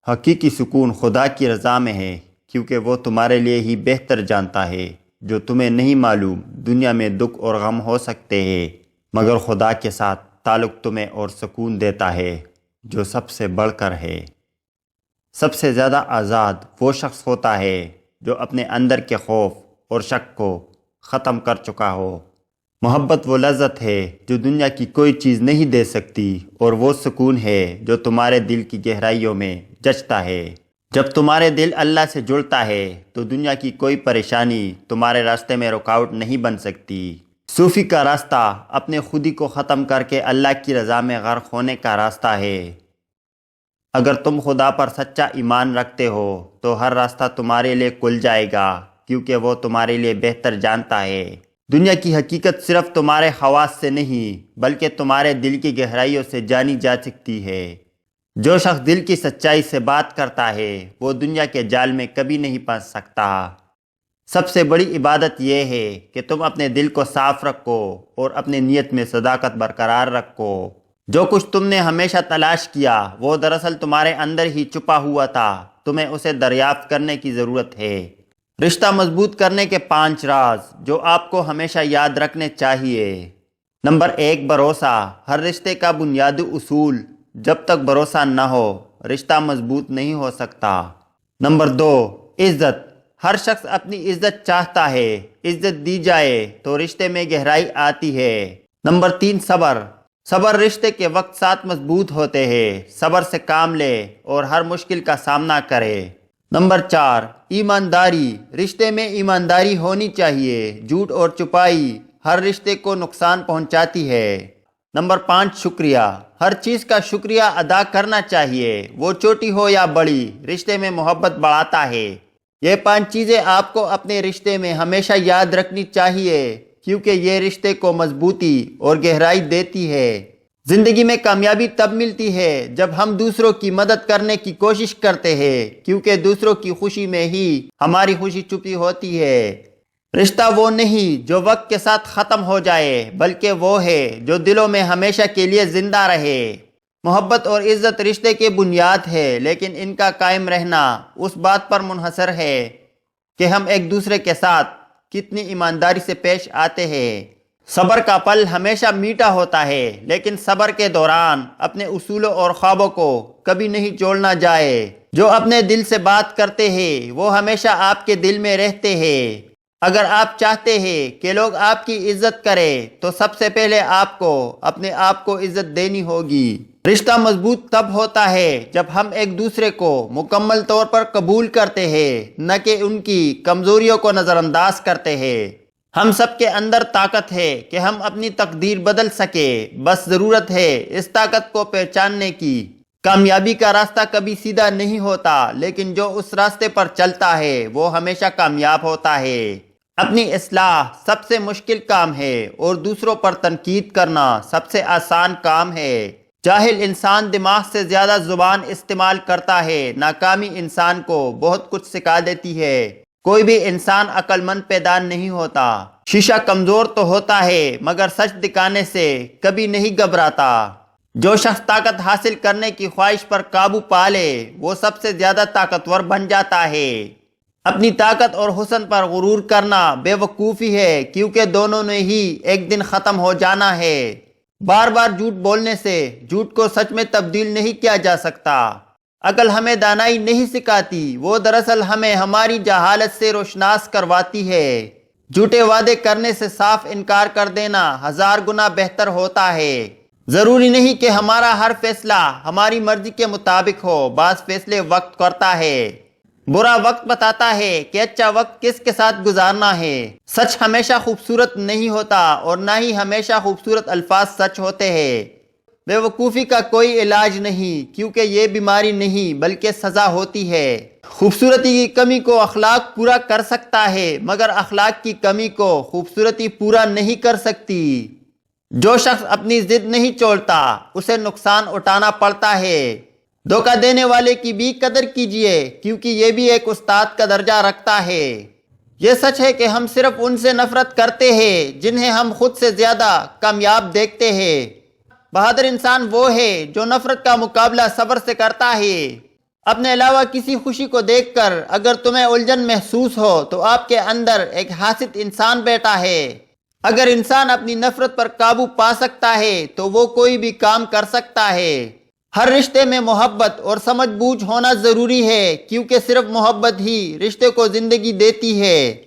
حقیقی سکون خدا کی رضا میں ہے، کیونکہ وہ تمہارے لیے ہی بہتر جانتا ہے۔ جو تمہیں نہیں معلوم، دنیا میں دکھ اور غم ہو سکتے ہیں، مگر خدا کے ساتھ تعلق تمہیں اور سکون دیتا ہے جو سب سے بڑھ کر ہے۔ سب سے زیادہ آزاد وہ شخص ہوتا ہے جو اپنے اندر کے خوف اور شک کو ختم کر چکا ہو۔ محبت وہ لذت ہے جو دنیا کی کوئی چیز نہیں دے سکتی، اور وہ سکون ہے جو تمہارے دل کی گہرائیوں میں جچتا ہے۔ جب تمہارے دل اللہ سے جڑتا ہے تو دنیا کی کوئی پریشانی تمہارے راستے میں رکاوٹ نہیں بن سکتی۔ صوفی کا راستہ اپنے خودی کو ختم کر کے اللہ کی رضا میں غرق ہونے کا راستہ ہے۔ اگر تم خدا پر سچا ایمان رکھتے ہو تو ہر راستہ تمہارے لیے کھل جائے گا، کیونکہ وہ تمہارے لیے بہتر جانتا ہے۔ دنیا کی حقیقت صرف تمہارے حواس سے نہیں بلکہ تمہارے دل کی گہرائیوں سے جانی جا سکتی ہے۔ جو شخص دل کی سچائی سے بات کرتا ہے وہ دنیا کے جال میں کبھی نہیں پھنس سکتا۔ سب سے بڑی عبادت یہ ہے کہ تم اپنے دل کو صاف رکھو اور اپنی نیت میں صداقت برقرار رکھو۔ جو کچھ تم نے ہمیشہ تلاش کیا وہ دراصل تمہارے اندر ہی چھپا ہوا تھا، تمہیں اسے دریافت کرنے کی ضرورت ہے۔ رشتہ مضبوط کرنے کے 5 راز جو آپ کو ہمیشہ یاد رکھنے چاہیے۔ نمبر 1، بھروسہ۔ ہر رشتے کا بنیادی اصول، جب تک بھروسہ نہ ہو رشتہ مضبوط نہیں ہو سکتا۔ نمبر 2، عزت۔ ہر شخص اپنی عزت چاہتا ہے، عزت دی جائے تو رشتے میں گہرائی آتی ہے۔ نمبر 3، صبر۔ صبر رشتے کے وقت ساتھ مضبوط ہوتے ہیں۔ صبر سے کام لے اور ہر مشکل کا سامنا کرے۔ نمبر 4، ایمانداری۔ رشتے میں ایمانداری ہونی چاہیے، جھوٹ اور چھپائی ہر رشتے کو نقصان پہنچاتی ہے۔ نمبر 5، شکریہ۔ ہر چیز کا شکریہ ادا کرنا چاہیے، وہ چھوٹی ہو یا بڑی، رشتے میں محبت بڑھاتا ہے۔ یہ 5 چیزیں آپ کو اپنے رشتے میں ہمیشہ یاد رکھنی چاہیے، کیونکہ یہ رشتے کو مضبوطی اور گہرائی دیتی ہے۔ زندگی میں کامیابی تب ملتی ہے جب ہم دوسروں کی مدد کرنے کی کوشش کرتے ہیں، کیونکہ دوسروں کی خوشی میں ہی ہماری خوشی چھپی ہوتی ہے۔ رشتہ وہ نہیں جو وقت کے ساتھ ختم ہو جائے، بلکہ وہ ہے جو دلوں میں ہمیشہ کے لیے زندہ رہے۔ محبت اور عزت رشتے کی بنیاد ہے، لیکن ان کا قائم رہنا اس بات پر منحصر ہے کہ ہم ایک دوسرے کے ساتھ کتنی ایمانداری سے پیش آتے ہیں۔ صبر کا پل ہمیشہ میٹھا ہوتا ہے، لیکن صبر کے دوران اپنے اصولوں اور خوابوں کو کبھی نہیں چھوڑنا جائے۔ جو اپنے دل سے بات کرتے ہیں وہ ہمیشہ آپ کے دل میں رہتے ہیں۔ اگر آپ چاہتے ہیں کہ لوگ آپ کی عزت کریں تو سب سے پہلے آپ کو اپنے آپ کو عزت دینی ہوگی۔ رشتہ مضبوط تب ہوتا ہے جب ہم ایک دوسرے کو مکمل طور پر قبول کرتے ہیں، نہ کہ ان کی کمزوریوں کو نظر انداز کرتے ہیں۔ ہم سب کے اندر طاقت ہے کہ ہم اپنی تقدیر بدل سکیں، بس ضرورت ہے اس طاقت کو پہچاننے کی۔ کامیابی کا راستہ کبھی سیدھا نہیں ہوتا، لیکن جو اس راستے پر چلتا ہے وہ ہمیشہ کامیاب ہوتا ہے۔ اپنی اصلاح سب سے مشکل کام ہے اور دوسروں پر تنقید کرنا سب سے آسان کام ہے۔ جاہل انسان دماغ سے زیادہ زبان استعمال کرتا ہے۔ ناکامی انسان کو بہت کچھ سکھا دیتی ہے۔ کوئی بھی انسان عقل مند پیدا نہیں ہوتا۔ شیشہ کمزور تو ہوتا ہے مگر سچ دکھانے سے کبھی نہیں گھبراتا۔ جو شخص طاقت حاصل کرنے کی خواہش پر قابو پا لے وہ سب سے زیادہ طاقتور بن جاتا ہے۔ اپنی طاقت اور حسن پر غرور کرنا بے وقوفی ہے، کیونکہ دونوں نے ہی ایک دن ختم ہو جانا ہے۔ بار بار جھوٹ بولنے سے جھوٹ کو سچ میں تبدیل نہیں کیا جا سکتا۔ عقل ہمیں دانائی نہیں سکھاتی، وہ دراصل ہمیں ہماری جہالت سے روشناس کرواتی ہے۔ جھوٹے وعدے کرنے سے صاف انکار کر دینا 1000 گنا بہتر ہوتا ہے۔ ضروری نہیں کہ ہمارا ہر فیصلہ ہماری مرضی کے مطابق ہو، بعض فیصلے وقت کرتا ہے۔ برا وقت بتاتا ہے کہ اچھا وقت کس کے ساتھ گزارنا ہے۔ سچ ہمیشہ خوبصورت نہیں ہوتا اور نہ ہی ہمیشہ خوبصورت الفاظ سچ ہوتے ہیں۔ بے وقوفی کا کوئی علاج نہیں، کیونکہ یہ بیماری نہیں بلکہ سزا ہوتی ہے۔ خوبصورتی کی کمی کو اخلاق پورا کر سکتا ہے، مگر اخلاق کی کمی کو خوبصورتی پورا نہیں کر سکتی۔ جو شخص اپنی ضد نہیں چھوڑتا اسے نقصان اٹھانا پڑتا ہے۔ دھوکہ دینے والے کی بھی قدر کیجیے، کیونکہ یہ بھی ایک استاد کا درجہ رکھتا ہے۔ یہ سچ ہے کہ ہم صرف ان سے نفرت کرتے ہیں جنہیں ہم خود سے زیادہ کامیاب دیکھتے ہیں۔ بہادر انسان وہ ہے جو نفرت کا مقابلہ صبر سے کرتا ہے۔ اپنے علاوہ کسی خوشی کو دیکھ کر اگر تمہیں الجھن محسوس ہو تو آپ کے اندر ایک حاسد انسان بیٹھا ہے۔ اگر انسان اپنی نفرت پر قابو پا سکتا ہے تو وہ کوئی بھی کام کر سکتا ہے۔ ہر رشتے میں محبت اور سمجھ بوجھ ہونا ضروری ہے، کیونکہ صرف محبت ہی رشتے کو زندگی دیتی ہے۔